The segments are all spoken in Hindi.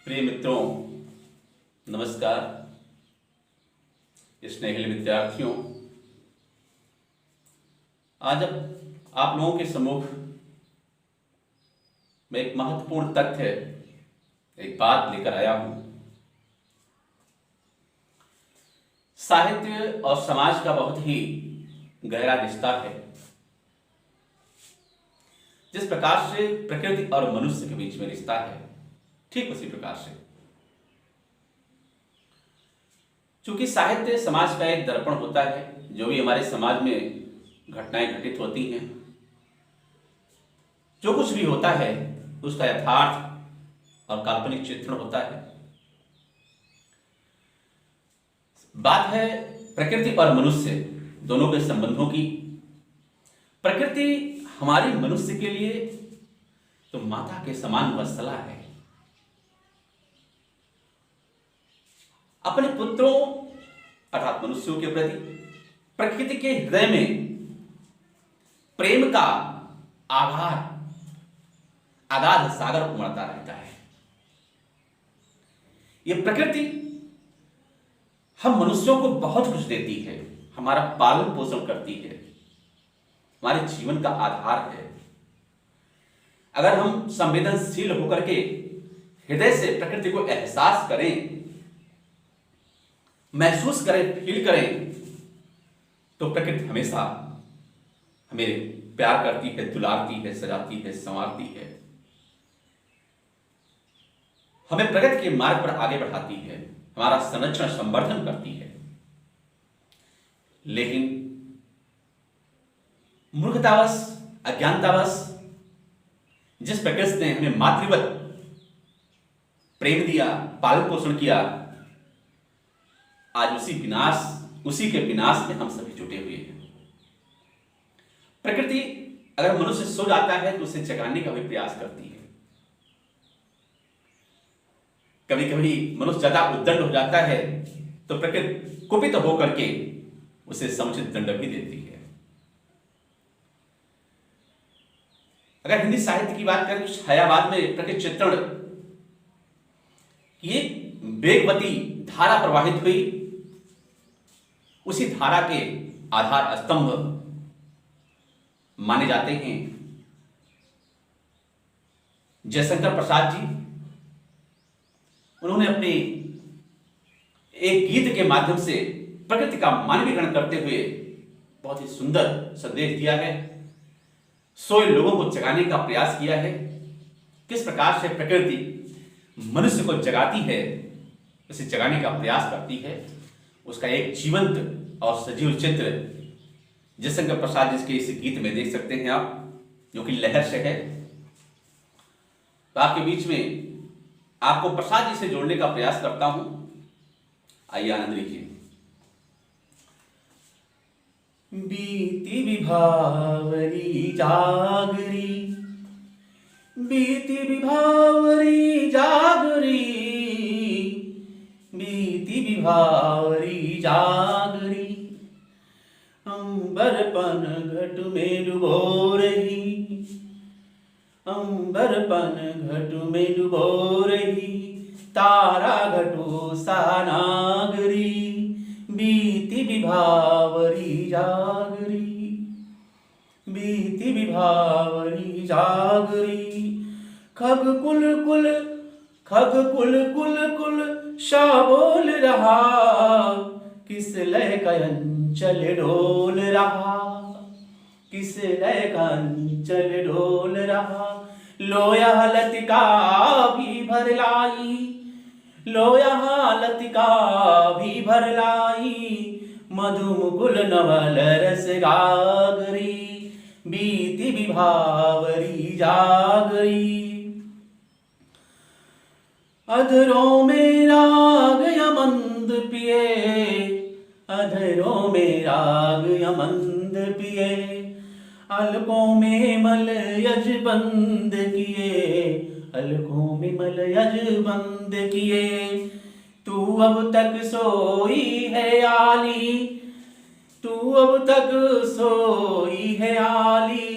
प्रिय मित्रों, नमस्कार। स्नेहिल विद्यार्थियों, आज अब आप लोगों के सम्मुख मैं एक महत्वपूर्ण तथ्य, एक बात लेकर आया हूं। साहित्य और समाज का बहुत ही गहरा रिश्ता है। जिस प्रकार से प्रकृति और मनुष्य के बीच में रिश्ता है, ठीक उसी प्रकार से चूंकि साहित्य समाज का एक दर्पण होता है। जो भी हमारे समाज में घटनाएं घटित होती हैं, जो कुछ भी होता है, उसका यथार्थ और काल्पनिक चित्रण होता है। बात है प्रकृति और मनुष्य दोनों के संबंधों की। प्रकृति हमारी मनुष्य के लिए तो माता के समान वत्सला है। अपने पुत्रों अर्थात मनुष्यों के प्रति प्रकृति के हृदय में प्रेम का अगाध सागर उमड़ता रहता है। यह प्रकृति हम मनुष्यों को बहुत कुछ देती है, हमारा पालन पोषण करती है, हमारे जीवन का आधार है। अगर हम संवेदनशील होकर के हृदय से प्रकृति को एहसास करें, महसूस करें, फील करें, तो प्रकृति हमेशा हमें प्यार करती है, दुलारती है, सजाती है, संवारती है, हमें प्रगति के मार्ग पर आगे बढ़ाती है, हमारा संरक्षण संवर्धन करती है। लेकिन मूर्खतावश, अज्ञानतावश जिस प्रकृति ने हमें मातृवत प्रेम दिया, पालन पोषण किया, आज उसी के विनाश में हम सभी जुटे हुए हैं। प्रकृति अगर मनुष्य सो जाता है तो उसे जगाने का भी प्रयास करती है। कभी कभी मनुष्य ज्यादा उद्दंड हो जाता है तो प्रकृति कुपित होकर के उसे समुचित दंड भी देती है। अगर हिंदी साहित्य की बात करें तो छायावाद में प्रकृति चित्रण की एक वेगवती धारा प्रवाहित हुई। उसी धारा के आधार स्तंभ माने जाते हैं जयशंकर प्रसाद जी। उन्होंने अपने एक गीत के माध्यम से प्रकृति का मानवीकरण करते हुए बहुत ही सुंदर संदेश दिया है। सोए लोगों को जगाने का प्रयास किया है। किस प्रकार से प्रकृति मनुष्य को जगाती है, उसे जगाने का प्रयास करती है, उसका एक जीवंत और सजीव चित्र जयशंकर प्रसाद जी के इस गीत में देख सकते हैं आप, जो कि लहर से है। तो आपके बीच में आपको प्रसाद जी से जोड़ने का प्रयास करता हूं। आइए आनंद लीजिए। बीती विभावरी जागरी, बीती विभावरी जागरी, बीती विभावरी जागरी, अंबरपन घट में डुबो रही, अंबरपन घट में डुबो रही, तारा घटो सानागरी, बीती विभावरी जागरी, बीती विभावरी जागरी, खग कुल कुल, खग कुल कुल कुल शा बोल रहा, किस लय का अंचल डोल रहा, किस लय का अंचल डोल रहा, लोया लतिका भी भर लाई, लोया लतिका भी भर लाई, मधुमुकुल नवल रस गागरी, बीती विभावरी जागरी, अधरों में राग यमंद पिए, अधरों में राग यमंद पिए, अलकों में मल यज बंद किए, अलकों में मल यज बंद किए, तू अब तक सोई है आली, तू अब तक सोई है आली,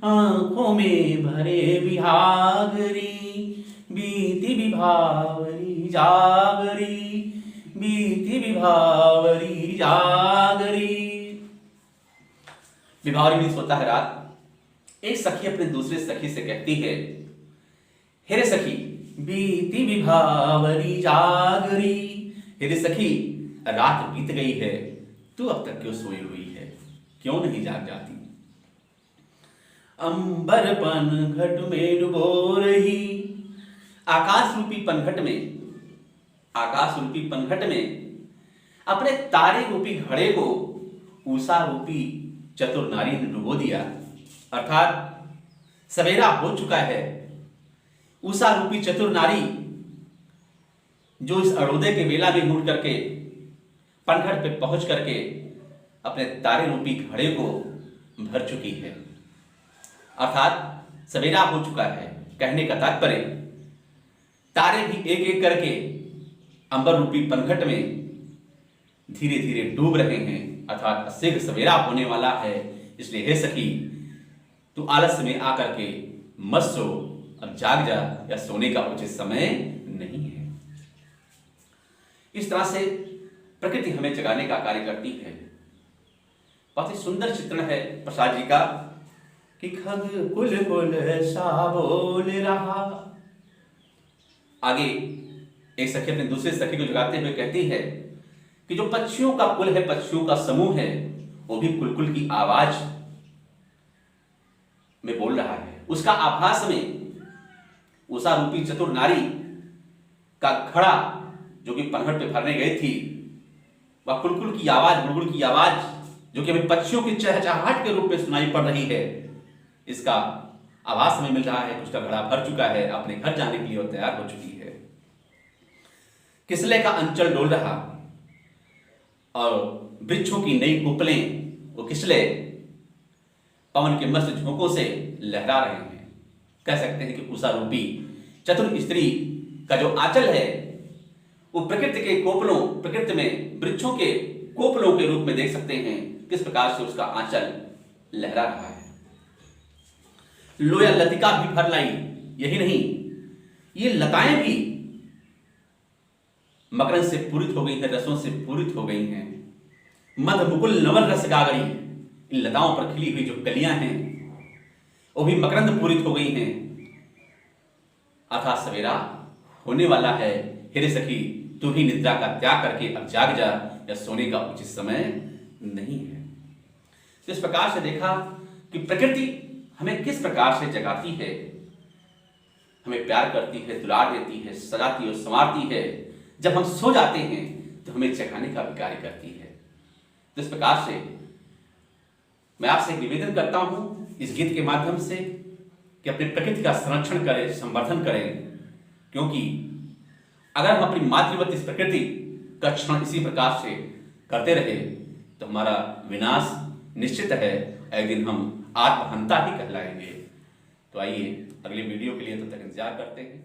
आंखों में भरे बिहागरी, बीती विभावरी जागरी, बीती विभावरी जागरी। विभावरी मीन्स होता है रात। एक सखी अपने दूसरे सखी से कहती है, हे रे सखी बीती विभावरी जागरी, हे रे सखी रात बीत गई है, तू अब तक क्यों सोई हुई है, क्यों नहीं जाग जाती। अंबर पनघट में डुबो रही, आकाश रूपी पनघट में, आकाश रूपी पनघट में अपने तारे रूपी घड़े को उषा रूपी चतुर नारी ने डुबो दिया। अर्थात सवेरा हो चुका है। उषा रूपी चतुर नारी जो इस अरुणोदय के वेला में उठ करके पनघट पे पहुंच करके अपने तारे रूपी घड़े को भर चुकी है। अर्थात सवेरा हो चुका है। कहने का तात्पर्य तारे भी एक एक करके अंबर रूपी पनघट में धीरे धीरे डूब रहे हैं। अर्थात शीघ्र सवेरा होने वाला है। इसलिए हे सखी तू आलस्य में आकर के मत सो, अब जाग जा, या सोने का उचित समय नहीं है। इस तरह से प्रकृति हमें जगाने का कार्य करती है। बहुत ही सुंदर चित्रण है प्रसाद जी का कि खग कुल कुल सा बोल रहा। आगे एक सखी अपने दूसरे सखी को जगाते हुए कहती है कि जो पक्षियों का कुल है, पक्षियों का समूह है, वो भी कुलकुल की आवाज में बोल रहा है। उसका आभास में उषा रूपी चतुर नारी का घड़ा जो कि पनघट पे भरने गई थी, वह कुलकुल की आवाज, बुलबुल की आवाज जो कि हमें पक्षियों की चहचहाहट के रूप में सुनाई पड़ रही है, इसका आभास हमें मिल रहा है कि उसका घड़ा भर चुका है, अपने घर जाने के लिए वो तैयार हो चुकी है। किसले का अंचल डोल रहा और वृक्षों की नई कुपलें, वो किसले पवन के मस्त झोंकों से लहरा रहे हैं। कह सकते हैं कि उषा रूपी चतुर स्त्री का जो आंचल है वो प्रकृति के कोपलों, प्रकृति में वृक्षों के कोपलों के रूप में देख सकते हैं किस प्रकार से उसका आंचल लहरा रहा है। लोया लतिका भी भर लाई। यही नहीं, ये लताएं भी मकरंद से पूरित हो गई हैं, रसों से पूरित हो गई हैं। मध मुकुल नवल रस गागरी, इन लताओं पर खिली हुई जो कलियां हैं वो भी मकरंद पूरित हो गई हैं। अर्थात सवेरा होने वाला है। हे सखी तू ही निद्रा का त्याग करके अब जाग जा, या सोने का उचित समय नहीं है। तो इस प्रकार से देखा कि प्रकृति हमें किस प्रकार से जगाती है, हमें प्यार करती है, दुलार देती है, सजाती और संवारती है। जब हम सो जाते हैं तो हमें जगाने का भी कार्य करती है। तो इस प्रकार से मैं आपसे निवेदन करता हूं इस गीत के माध्यम से कि अपने प्रकृति का संरक्षण करें, संवर्धन करें, क्योंकि अगर हम अपनी मातृवत इस प्रकृति का क्षण इसी प्रकार से करते रहे तो हमारा विनाश निश्चित है। एक दिन हम आत्महंता ही कहलाएंगे। तो आइए अगले वीडियो के लिए तब तक इंतजार करते हैं।